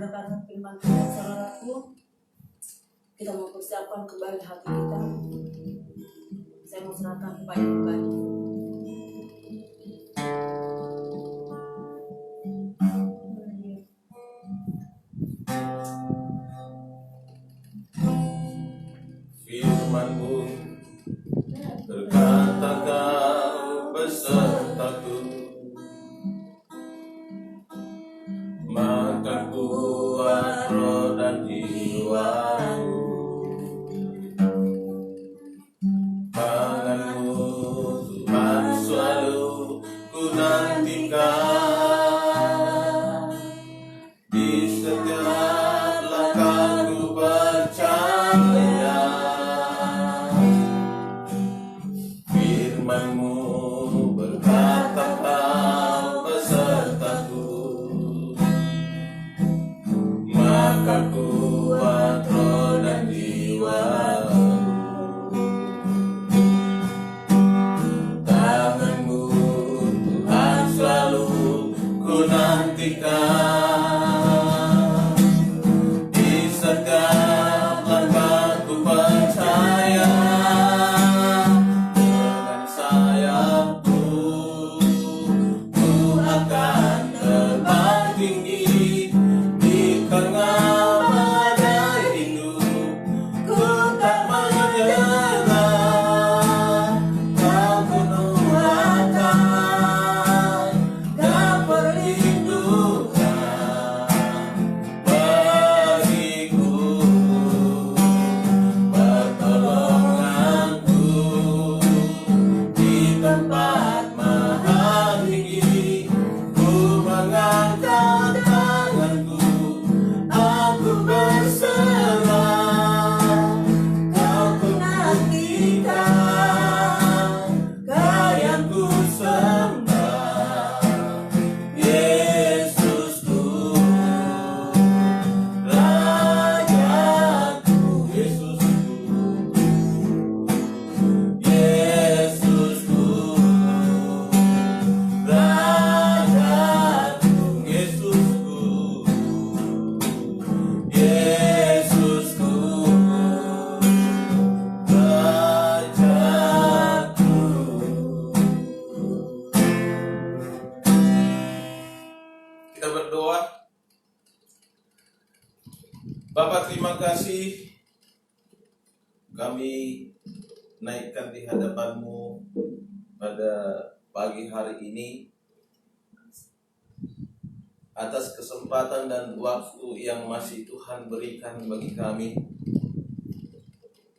mendengarkan firman Tuhan, saudaraku, kita mau persiapkan kembali hati kita. Saya mau serahkan kepada kembali. Firman-Mu berkata Kau besertaku, maka kuat roh dan jiwaku. Tangan-Mu Tuhan selalu ku nantikan, di setiap langkahku percaya. Firman-Mu berkata Kau besertaku, maka kuat roh dan jiwaku. Tangan-Mu Tuhan selalu ku nantikan, di setiap langkahku percaya. Dengan sayap-Mu ku akan terbang tinggi di tengah badai hidup. Ku tak menyerah, Kau penuh akan Kau perlindungan bagiku, pertolonganku di tempat maha tinggi. Ku mengangkat tanganku, aku berserah. Kau ku nantikan, Kau yang ku sembah. Yesusku, Rajaku, Yesusku, Yesusku, Rajaku, Yesusku, Yesusku, Rajaku. Kita berdoa. Bapa, terima kasih kami naikkan di hadapan-Mu pada pagi hari ini atas kesempatan dan waktu yang masih Tuhan berikan bagi kami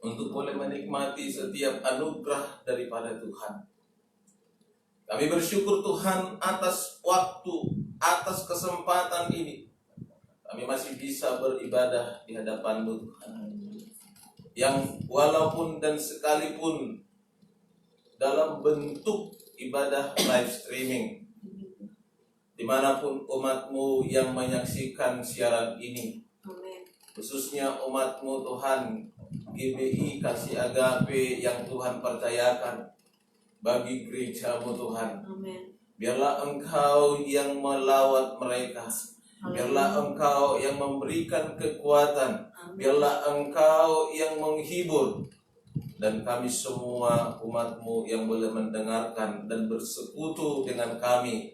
untuk boleh menikmati setiap anugerah daripada Tuhan. Kami bersyukur Tuhan atas waktu, atas kesempatan ini. Kami masih bisa beribadah di hadapan-Mu Tuhan. Yang walaupun dan sekalipun dalam bentuk ibadah live streaming, dimanapun umat-Mu yang menyaksikan siaran ini, Amin. khususnya umat-Mu Tuhan, GBI Kasih Agape yang Tuhan percayakan bagi gereja-Mu Tuhan. Amin. Biarlah Engkau yang melawat mereka, biarlah Engkau yang memberikan kekuatan, biarlah Engkau yang menghibur. Dan kami semua umat-Mu yang boleh mendengarkan dan bersekutu dengan kami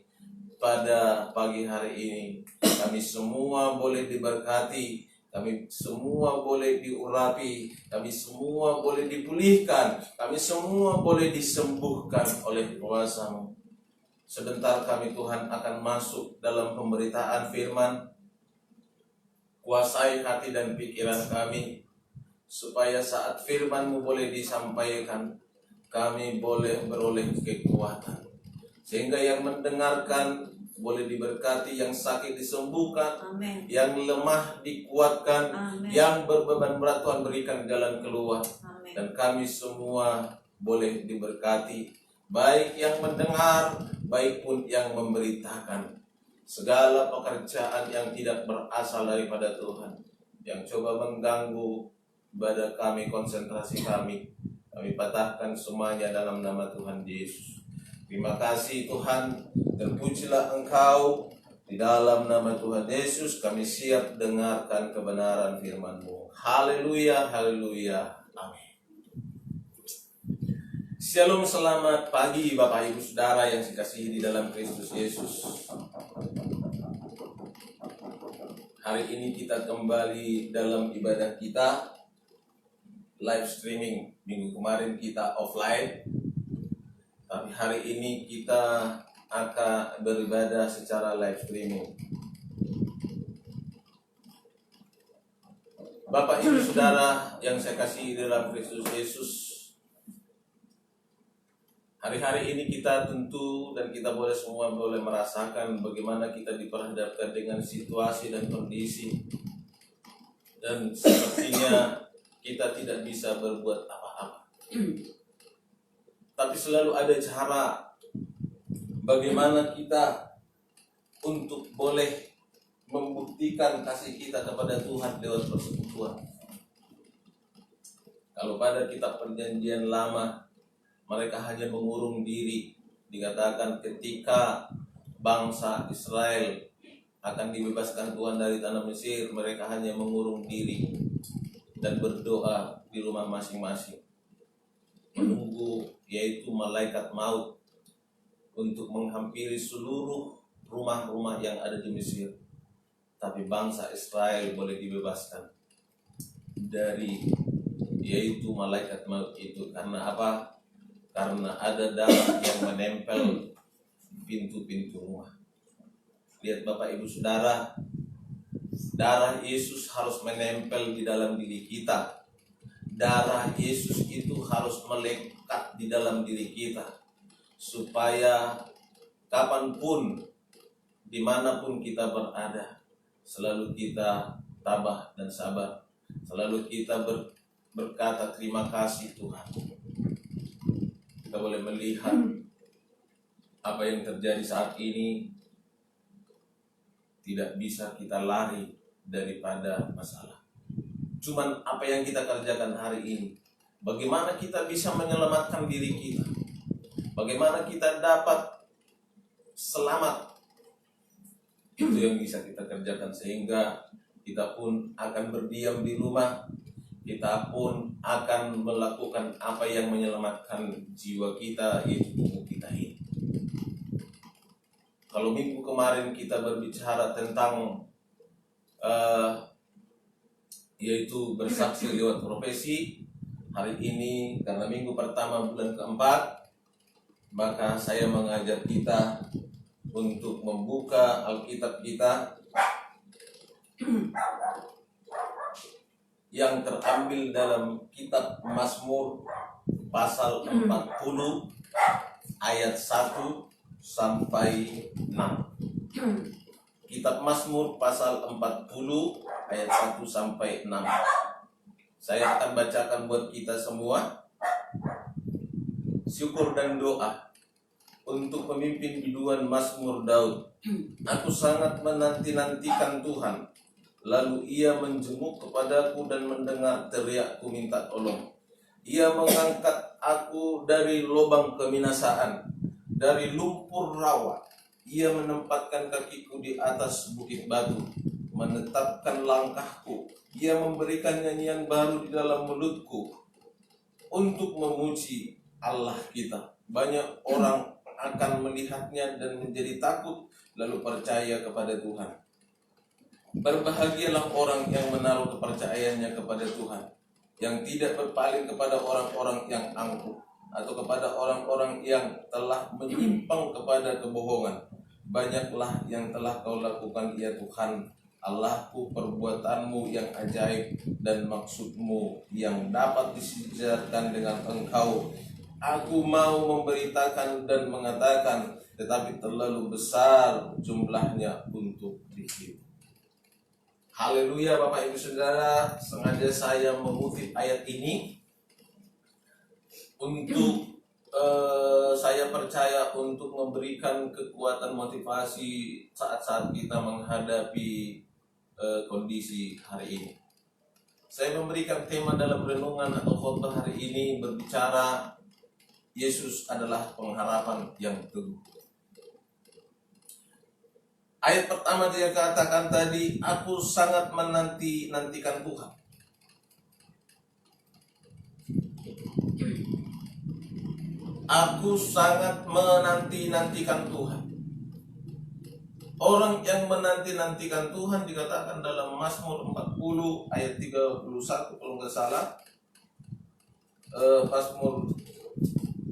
pada pagi hari ini, kami semua boleh diberkati, kami semua boleh diurapi, kami semua boleh dipulihkan, kami semua boleh disembuhkan oleh kuasa-Mu. Sebentar kami Tuhan akan masuk dalam pemberitaan firman. Kuasai hati dan pikiran kami, supaya saat firman-Mu boleh disampaikan, kami boleh beroleh kekuatan. Sehingga yang mendengarkan boleh diberkati, yang sakit disembuhkan, Amin. yang lemah dikuatkan, Amin. yang berbeban berat Tuhan berikan jalan keluar. Amin. Dan kami semua boleh diberkati, baik yang mendengar, baik pun yang memberitakan. Segala pekerjaan yang tidak berasal daripada Tuhan, yang coba mengganggu ibadah kami, konsentrasi kami patahkan semuanya dalam nama Tuhan Yesus. Terima kasih Tuhan, terpujilah Engkau Di dalam nama Tuhan Yesus kami siap dengarkan kebenaran firman-Mu. Haleluya, haleluya, amin. Shalom, selamat pagi Bapak Ibu Saudara yang dikasihi di dalam Kristus Yesus. Hari ini kita kembali dalam ibadah kita, live streaming. Minggu kemarin kita offline, tapi hari ini kita akan beribadah secara live streaming. Bapak Ibu Saudara yang saya kasihi dalam Kristus Yesus, hari-hari ini kita tentu dan kita semua boleh merasakan bagaimana kita diperhadapkan dengan situasi dan kondisi, dan sepertinya kita tidak bisa berbuat apa-apa. Tapi selalu ada cara bagaimana kita untuk boleh membuktikan kasih kita kepada Tuhan lewat persekutuan. Kalau pada kitab Perjanjian Lama, mereka hanya mengurung diri. Dikatakan ketika bangsa Israel akan dibebaskan Tuhan dari tanah Mesir, mereka hanya mengurung diri dan berdoa di rumah masing-masing, menunggu yaitu malaikat maut untuk menghampiri seluruh rumah-rumah yang ada di Mesir. Tapi bangsa Israel boleh dibebaskan dari yaitu malaikat maut itu. Karena apa? Karena ada darah yang menempel pintu-pintu rumah. Lihat Bapak Ibu Saudara, darah Yesus harus menempel di dalam diri kita. Darah Yesus itu harus melekat di dalam diri kita, supaya kapanpun, dimanapun kita berada, selalu kita tabah dan sabar. Selalu kita berkata terima kasih Tuhan. Kita boleh melihat apa yang terjadi saat ini. Tidak bisa kita lari daripada masalah. Cuman apa yang kita kerjakan hari ini, bagaimana kita bisa menyelamatkan diri kita, bagaimana kita dapat selamat, itu yang bisa kita kerjakan. Sehingga kita pun akan berdiam di rumah, kita pun akan melakukan apa yang menyelamatkan jiwa kita, yaitu tubuh kita ini. Kalau minggu kemarin kita berbicara tentang yaitu bersaksi lewat profesi, hari ini karena minggu pertama bulan keempat, maka saya mengajak kita untuk membuka Alkitab kita yang terambil dalam kitab Mazmur pasal 40 ayat 1 sampai 6. Kitab Mazmur pasal 40 ayat 1 sampai 6. Saya akan bacakan buat kita semua. Syukur dan doa untuk pemimpin biduan Mazmur Daud. Aku sangat menanti-nantikan Tuhan, lalu ia menjenguk kepadaku dan mendengar teriakku minta tolong. Ia mengangkat aku dari lubang keminasaan, dari lumpur rawa. Ia menempatkan kakiku di atas bukit batu, menetapkan langkahku. Ia memberikan nyanyian baru di dalam mulutku untuk memuji Allah kita. Banyak orang akan melihatnya dan menjadi takut, lalu percaya kepada Tuhan. Berbahagialah orang yang menaruh kepercayaannya kepada Tuhan, yang tidak berpaling kepada orang-orang yang angkuh, atau kepada orang-orang yang telah menyimpang kepada kebohongan. Banyaklah yang telah kau lakukan ya Tuhan Allahku, perbuatanmu yang ajaib dan maksudmu yang dapat disejarkan dengan Engkau. Aku mau memberitakan dan mengatakan, tetapi terlalu besar jumlahnya untuk dihitung. Haleluya Bapak Ibu Saudara. Sengaja saya mengutip ayat ini untuk saya percaya untuk memberikan kekuatan motivasi saat-saat kita menghadapi kondisi hari ini. Saya memberikan tema dalam renungan atau khotbah hari ini berbicara Yesus adalah pengharapan yang teguh. Ayat pertama dia katakan tadi, aku sangat menanti-nantikan Tuhan. Aku sangat menanti-nantikan Tuhan. Orang yang menanti-nantikan Tuhan dikatakan dalam Mazmur 40 ayat 31 kalau nggak salah. Mazmur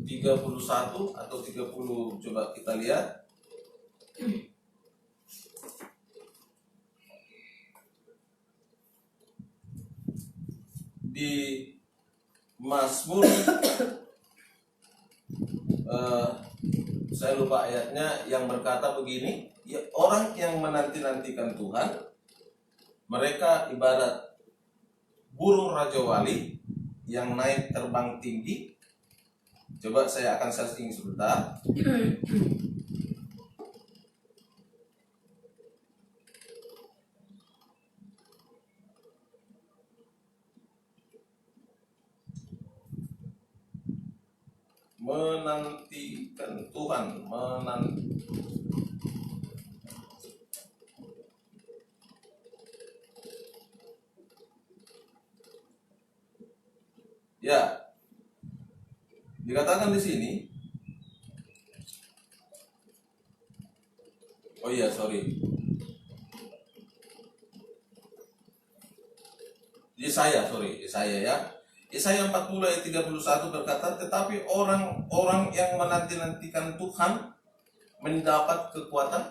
31 atau 30, coba kita lihat. Di Mazmur saya lupa ayatnya, yang berkata begini, ya, orang yang menanti-nantikan Tuhan, mereka ibarat burung rajawali yang naik terbang tinggi. Coba saya akan searching sebentar. Menantikan Tuhan, ya, dikatakan di sini. Oh iya, sorry. Yesaya ya. Yesaya 40 ayat 31 berkata, tetapi orang-orang yang menanti-nantikan Tuhan mendapat kekuatan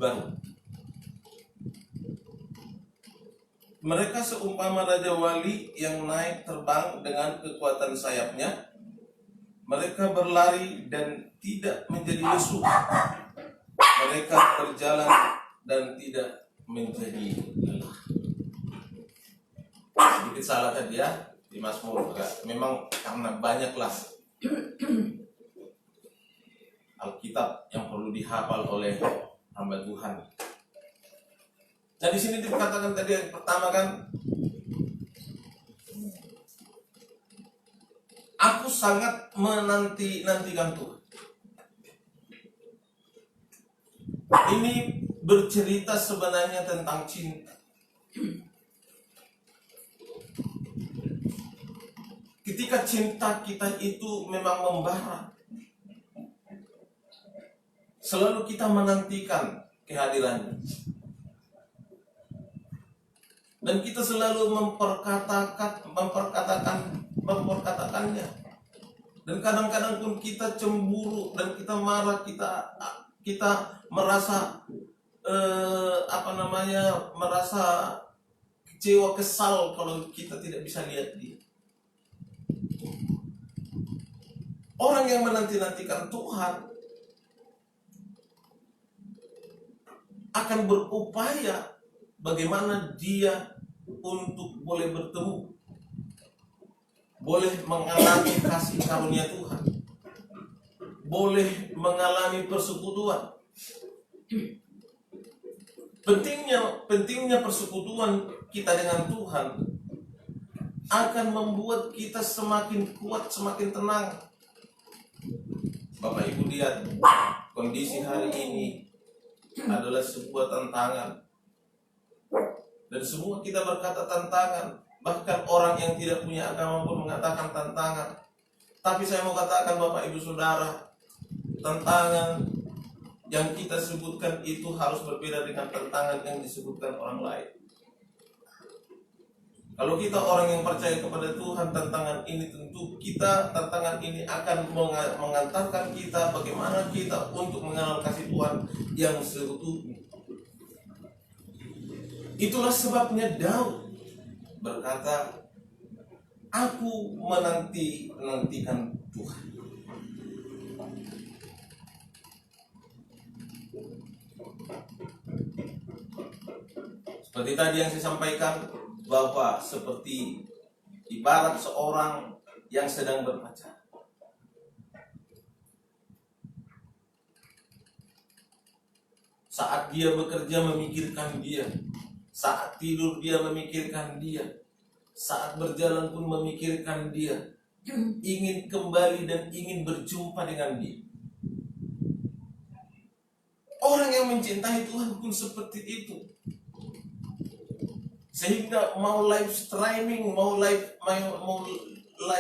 baru. Mereka seumpama raja wali yang naik terbang dengan kekuatan sayapnya. Mereka berlari dan tidak menjadi lesu. Mereka berjalan dan tidak menjadi lelah. Sedikit salah tadi ya di Mazmur. Memang karena banyaklah Alkitab yang perlu dihafal oleh hamba Tuhan. Nah di sini dikatakan tadi yang pertama kan, aku sangat menanti-nantikan Tuhan. Ini bercerita sebenarnya tentang cinta. Ketika cinta kita itu memang membara, selalu kita menantikan kehadirannya. Dan kita selalu memperkatakannya. Dan kadang-kadang pun kita cemburu dan kita marah, kita merasa merasa kecewa, kesal kalau kita tidak bisa lihat dia. Orang yang menanti-nantikan Tuhan akan berupaya bagaimana dia untuk boleh bertemu, boleh mengalami kasih karunia Tuhan, boleh mengalami persekutuan. Pentingnya persekutuan kita dengan Tuhan akan membuat kita semakin kuat, semakin tenang. Bapak Ibu lihat, kondisi hari ini adalah sebuah tantangan. Dan semua kita berkata tantangan. Bahkan orang yang tidak punya agama pun mengatakan tantangan. Tapi saya mau katakan Bapak Ibu Saudara, tantangan yang kita sebutkan itu harus berbeda dengan tantangan yang disebutkan orang lain. Kalau kita orang yang percaya kepada Tuhan, tantangan ini akan mengantarkan kita bagaimana kita untuk mengenal kasih Tuhan yang seutuhnya. Itulah sebabnya Daud berkata, aku menanti-nantikan Tuhan. Seperti tadi yang saya sampaikan, bahwa seperti ibarat seorang yang sedang berpacaran. Saat dia bekerja memikirkan dia, saat tidur dia memikirkan dia, saat berjalan pun memikirkan dia, ingin kembali dan ingin berjumpa dengan dia. Orang yang mencintai Tuhan pun seperti itu. Sehingga mau live streaming, mau live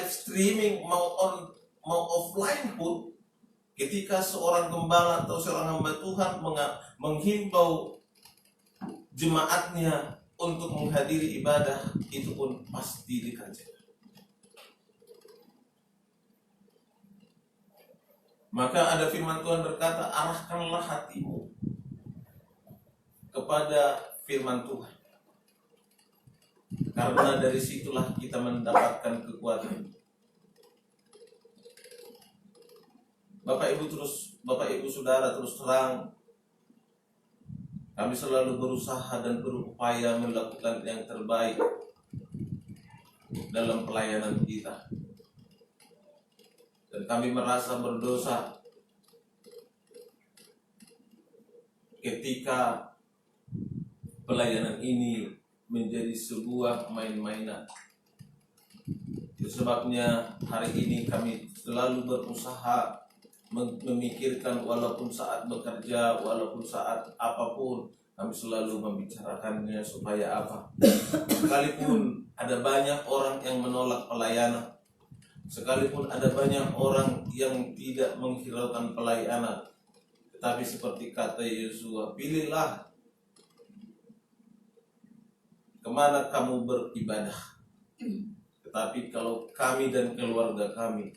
streaming, mau offline pun, ketika seorang gembala atau seorang hamba Tuhan menghimbau jemaatnya untuk menghadiri ibadah, itu pun pasti dikerjakan. Maka ada firman Tuhan berkata, arahkanlah hatimu kepada firman Tuhan, karena dari situlah kita mendapatkan kekuatan. Bapak Ibu Saudara, terus terang, kami selalu berusaha dan berupaya melakukan yang terbaik dalam pelayanan kita. Dan kami merasa berdosa ketika pelayanan ini menjadi sebuah main-mainan. Itu sebabnya hari ini kami selalu berusaha memikirkan, walaupun saat bekerja, walaupun saat apapun, kami selalu membicarakannya supaya apa? Sekalipun ada banyak orang yang menolak pelayanan, sekalipun ada banyak orang yang tidak menghiraukan pelayanan, tetapi seperti kata Yosua, pilihlah kemana kamu beribadah. Tetapi kalau kami dan keluarga kami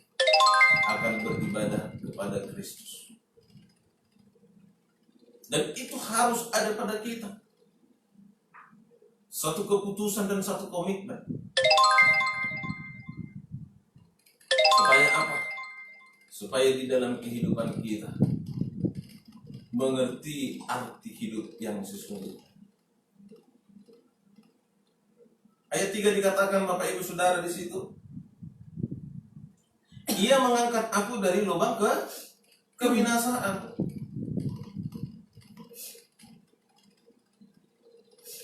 akan beribadah kepada Kristus. Dan itu harus ada pada kita. Satu keputusan dan satu komitmen. Supaya apa? Supaya di dalam kehidupan kita mengerti arti hidup yang sesungguhnya. Ayat 3 dikatakan, Bapak Ibu Saudara, di situ, Ia mengangkat aku dari lubang kebinasaan.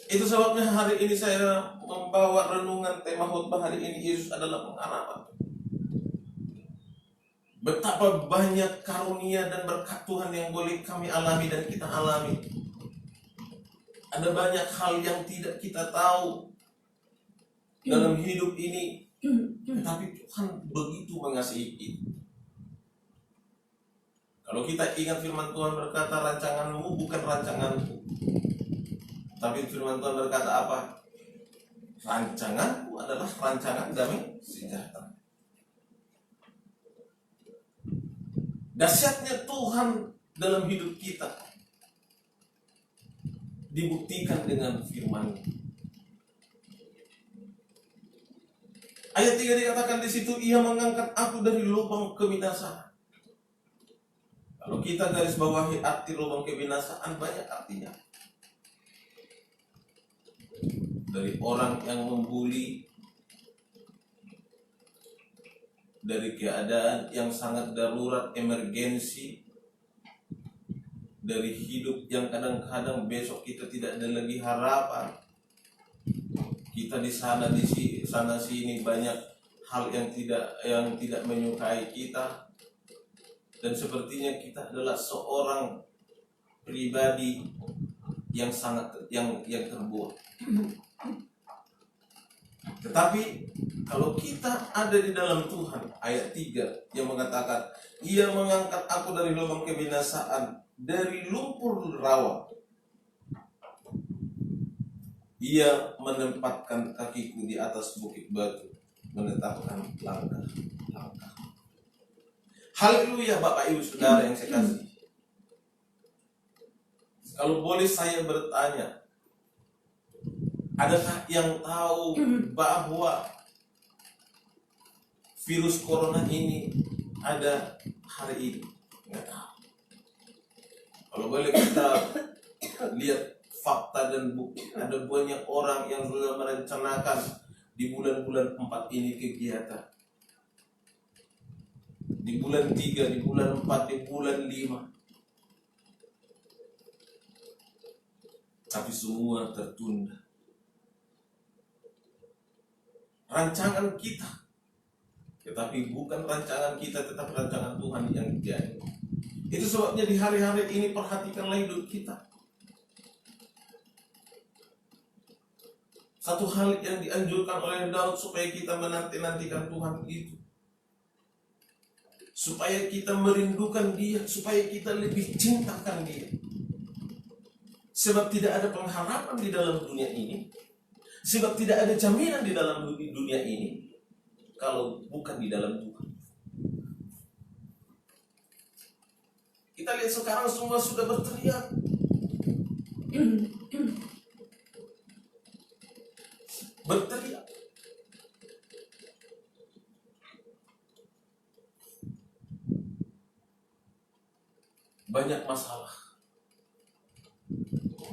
Itu sebabnya hari ini saya membawa renungan tema khotbah hari ini, Yesus adalah pengharapan. Betapa banyak karunia dan berkat Tuhan yang boleh kami alami dan kita alami. Ada banyak hal yang tidak kita tahu dalam hidup ini, tetapi Tuhan begitu mengasihi kita. Kalau kita ingat firman Tuhan berkata, rancanganmu bukan rancanganku. Tapi firman Tuhan berkata apa? Rancanganku adalah rancangan damai sejahtera. Dahsyatnya Tuhan dalam hidup kita dibuktikan dengan firman-Nya. Ayat 3 dikatakan di situ, Ia mengangkat aku dari lubang kebinasaan. Kalau kita garis bawahi arti lubang kebinasaan, banyak artinya. Dari orang yang membuli, dari keadaan yang sangat darurat, emergensi, dari hidup yang kadang-kadang besok kita tidak ada lagi harapan. Kita di sana sini banyak hal yang tidak menyukai kita, dan sepertinya kita adalah seorang pribadi yang sangat yang terbuang. Tetapi kalau kita ada di dalam Tuhan, ayat 3 yang mengatakan, Ia mengangkat aku dari lubang kebinasaan, dari lumpur rawa. Ia menempatkan kakiku di atas bukit batu, menetapkan langkah-langkah. Haleluya, Bapak Ibu Saudara yang saya kasih. Kalau boleh saya bertanya, adakah yang tahu bahwa virus corona ini ada hari ini? Nggak tahu. Kalau boleh kita lihat fakta dan bukti, ada banyak orang yang sudah merencanakan di bulan-bulan 4 ini kegiatan. Di bulan 3, di bulan 4, di bulan 5. Tapi semua tertunda. Rancangan kita, tetapi bukan rancangan kita, tetapi rancangan Tuhan yang jadi. Itu sebabnya di hari-hari ini perhatikanlah hidup kita. Satu hal yang dianjurkan oleh Daud supaya kita menanti-nantikan Tuhan itu, supaya kita merindukan Dia, supaya kita lebih cintakan Dia. Sebab tidak ada pengharapan di dalam dunia ini, sebab tidak ada jaminan di dalam dunia ini kalau bukan di dalam Tuhan. Kita lihat sekarang semua sudah berteriak. Berteriak. Banyak masalah.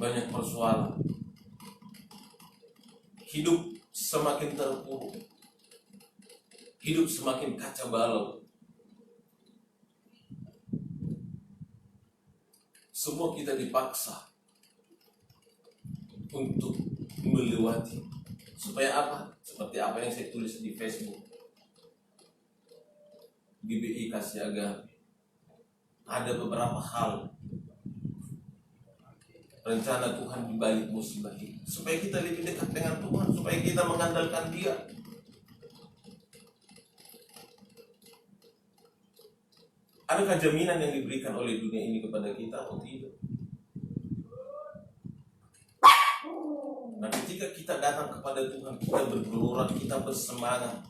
Banyak persoalan. Hidup semakin terpuruk. Hidup semakin kacau balau. Semua kita dipaksa untuk melewati. Supaya apa? Seperti apa yang saya tulis di Facebook. GBI Kasih Agape. Ada beberapa hal rencana Tuhan di balik musibah ini, supaya kita lebih dekat dengan Tuhan, supaya kita mengandalkan Dia. Adakah jaminan yang diberikan oleh dunia ini kepada kita atau tidak? Nah, ketika kita datang kepada Tuhan, kita bergelora, kita bersemangat.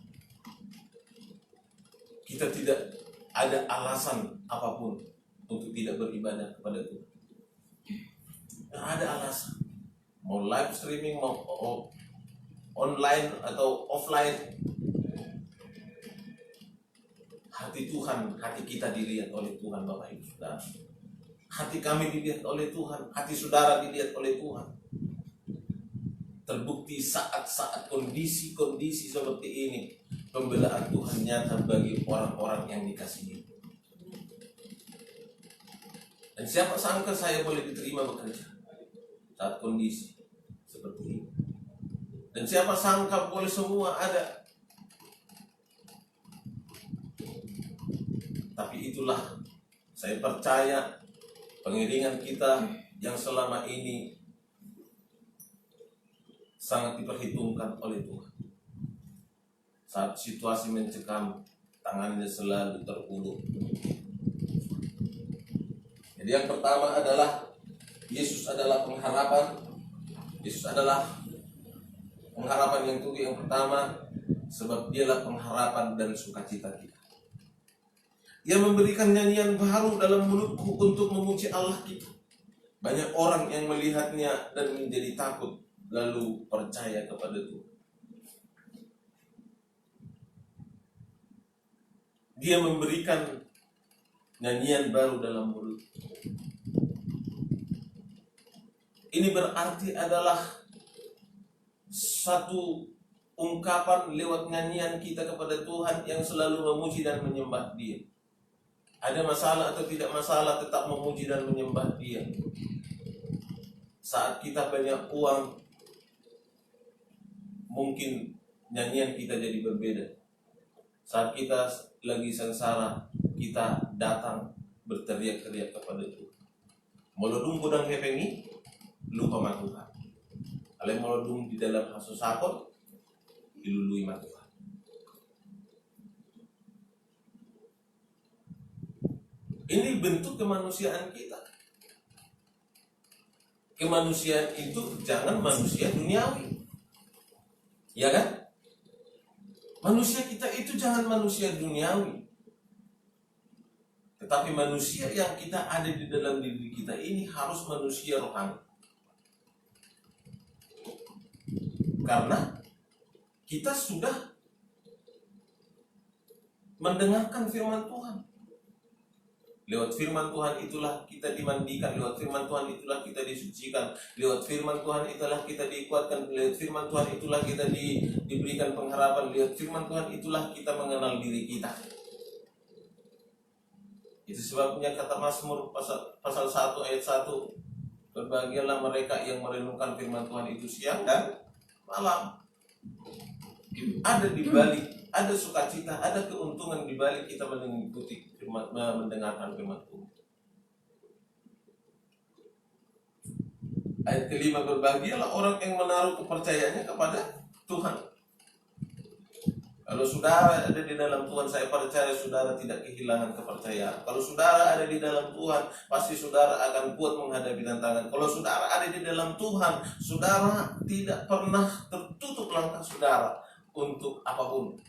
Kita tidak ada alasan apapun untuk tidak beribadah kepada Tuhan. Tidak ada alasan. Mau live streaming, mau online atau offline. Hati Tuhan, hati kita dilihat oleh Tuhan, Bapak Ibu Saudara. Hati kami dilihat oleh Tuhan, hati saudara dilihat oleh Tuhan. Terbukti saat-saat kondisi-kondisi seperti ini, pembelaan Tuhan nyata bagi orang-orang yang dikasihi. Dan siapa sangka saya boleh diterima bekerja saat kondisi seperti ini. Dan siapa sangka boleh semua ada. Tapi itulah, saya percaya pengiringan kita yang selama ini sangat diperhitungkan oleh Tuhan. Saat situasi mencekam, tangannya selalu terulur. Jadi yang pertama adalah Yesus adalah pengharapan. Yesus adalah pengharapan yang tunggu yang pertama, sebab Dialah pengharapan dan sukacita kita. Ia memberikan nyanyian baru dalam mulutku untuk memuji Allah kita. Banyak orang yang melihatnya dan menjadi takut, lalu percaya kepada Tuhan. Dia memberikan nyanyian baru dalam mulut. Ini berarti adalah satu ungkapan lewat nyanyian kita kepada Tuhan yang selalu memuji dan menyembah Dia. Ada masalah atau tidak masalah, tetap memuji dan menyembah Dia. Saat kita banyak uang, mungkin nyanyian kita jadi berbeda. Saat kita lagi sengsara, kita datang berteriak-teriak kepada Tuhan. Melodung kudang hepengi, lupa sama Tuhan. Kalau melodung di dalam hasil sakot, dilului sama Tuhan. Ini bentuk kemanusiaan kita. Kemanusiaan itu jangan manusia duniawi. Ya kan? Manusia kita itu jangan manusia duniawi. Tetapi manusia yang kita ada di dalam diri kita ini harus manusia rohani. Karena kita sudah mendengarkan firman Tuhan. Lewat firman Tuhan itulah kita dimandikan, lewat firman Tuhan itulah kita disucikan, lewat firman Tuhan itulah kita dikuatkan, lewat firman Tuhan itulah kita diberikan pengharapan, lewat firman Tuhan itulah kita mengenal diri kita. Itu sebabnya kata Mazmur pasal 1 ayat 1, berbahagialah mereka yang merenungkan firman Tuhan itu siang dan malam. Ada di balik, ada sukacita, ada keuntungan di balik kita mengikuti firman, mendengarkan firman Tuhan. Ayat kelima, berbahagialah orang yang menaruh kepercayaannya kepada Tuhan. Kalau saudara ada di dalam Tuhan, saya percaya saudara tidak kehilangan kepercayaan. Kalau saudara ada di dalam Tuhan, pasti saudara akan kuat menghadapi tantangan. Kalau saudara ada di dalam Tuhan, saudara tidak pernah tertutup langkah saudara untuk apapun.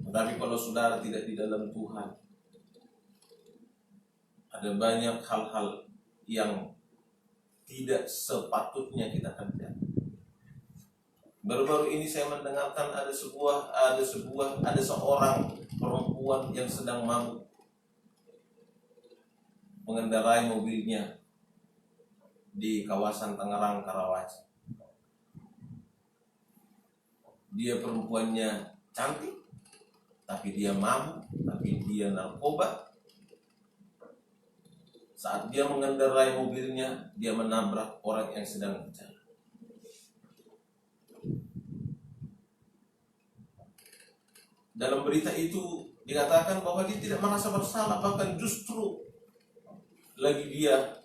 Tetapi kalau saudara tidak di dalam Tuhan, ada banyak hal-hal yang tidak sepatutnya kita kerjakan. Baru-baru ini saya mendengarkan ada seorang perempuan yang sedang mabuk mengendarai mobilnya di kawasan Tangerang, Karawaci. Dia perempuannya cantik, tapi dia mabuk, tapi dia narkoba. Saat dia mengendarai mobilnya, dia menabrak orang yang sedang berjalan. Dalam berita itu dikatakan bahwa dia tidak merasa bersalah, bahkan justru lagi dia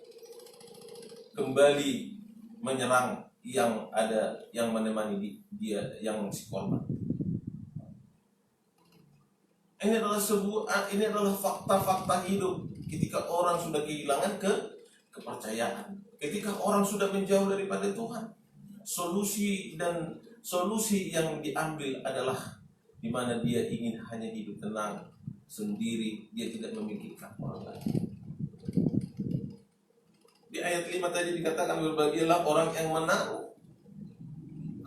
kembali menyerang yang menemani dia, yang si korban. Ini adalah fakta-fakta hidup ketika orang sudah kehilangan kepercayaan, ketika orang sudah menjauh daripada Tuhan. Solusi yang diambil adalah di mana dia ingin hanya hidup tenang sendiri, dia tidak memikirkan orang lain. Di ayat 5 tadi dikatakan, berbahagialah orang yang menaruh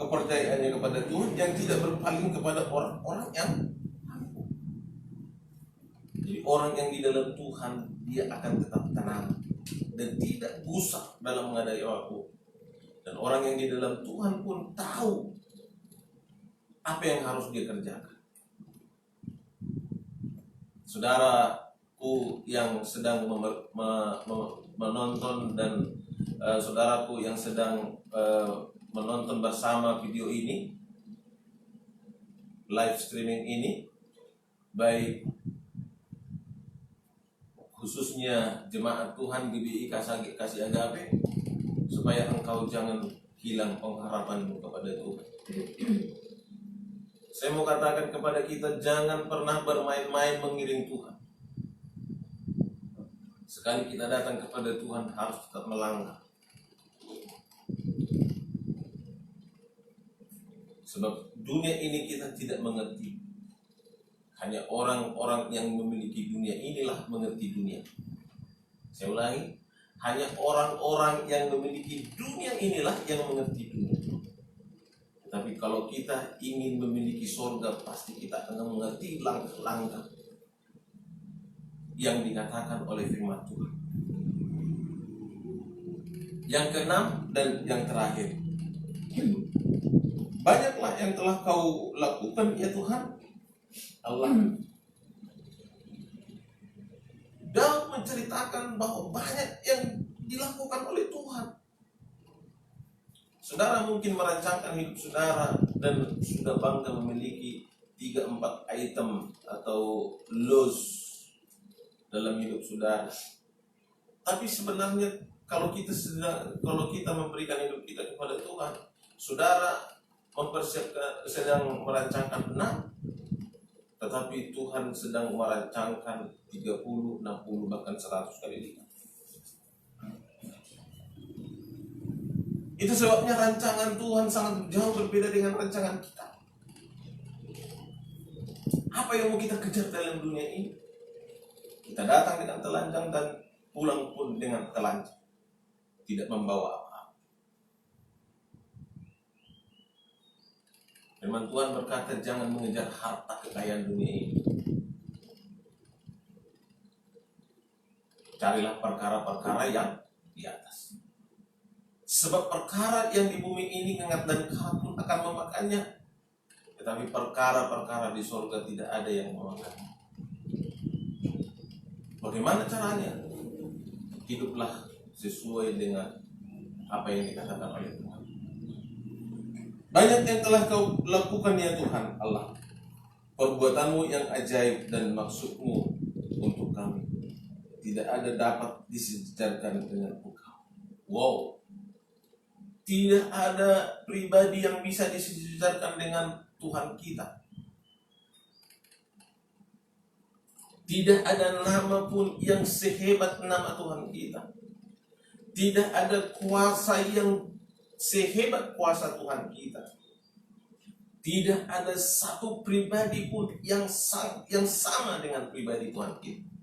kepercayaannya kepada Tuhan, yang tidak berpaling kepada orang-orang yang mampu. Jadi orang yang di dalam Tuhan, dia akan tetap tenang dan tidak gusar dalam menghadapi apapun. Dan orang yang di dalam Tuhan pun tahu apa yang harus dia kerjakan. Saudaraku yang sedang menonton dan saudaraku yang sedang menonton bersama video ini, live streaming ini, baik khususnya jemaat Tuhan GBI Kasih Agape, supaya engkau jangan hilang pengharapanmu kepada Tuhan. Saya mau katakan kepada kita, jangan pernah bermain-main mengiring Tuhan. Sekali kita datang kepada Tuhan, harus tetap melangkah. Sebab dunia ini kita tidak mengerti. Hanya orang-orang yang memiliki dunia inilah mengerti dunia. Saya ulangi, hanya orang-orang yang memiliki dunia inilah yang mengerti dunia. Tapi kalau kita ingin memiliki surga, pasti kita akan mengerti langkah-langkah yang dikatakan oleh firman Tuhan. Yang keenam dan yang terakhir, banyaklah yang telah kau lakukan ya Tuhan Allah. Daud menceritakan bahwa banyak yang dilakukan oleh Tuhan. Saudara mungkin merancangkan hidup saudara dan sudah bangga memiliki 3-4 item atau loss dalam hidup saudara. Tapi sebenarnya kalau kita memberikan hidup kita kepada Tuhan, saudara sedang merancangkan 6, tetapi Tuhan sedang merancangkan 30, 60, bahkan 100 kali lipat. Itu sebabnya rancangan Tuhan sangat jauh berbeda dengan rancangan kita. Apa yang mau kita kejar dalam dunia ini? Kita datang dengan telanjang dan pulang pun dengan telanjang, tidak membawa apa-apa. Firman Tuhan berkata, jangan mengejar harta kekayaan dunia ini. Carilah perkara-perkara yang di atas. Sebab perkara yang di bumi ini ngengat dan karat pun akan memakannya. Tetapi perkara-perkara di surga tidak ada yang memakannya. Bagaimana caranya? Hiduplah sesuai dengan apa yang dikatakan oleh Tuhan. Banyak yang telah kau lakukan ya Tuhan Allah. Perbuatanmu yang ajaib dan maksudmu untuk kami tidak ada dapat disejarkan dengan engkau. Wow, tidak ada pribadi yang bisa disejarkan dengan Tuhan kita. Tidak ada nama pun yang sehebat nama Tuhan kita. Tidak ada kuasa yang sehebat kuasa Tuhan kita. Tidak ada satu pribadi pun yang sama dengan pribadi Tuhan kita.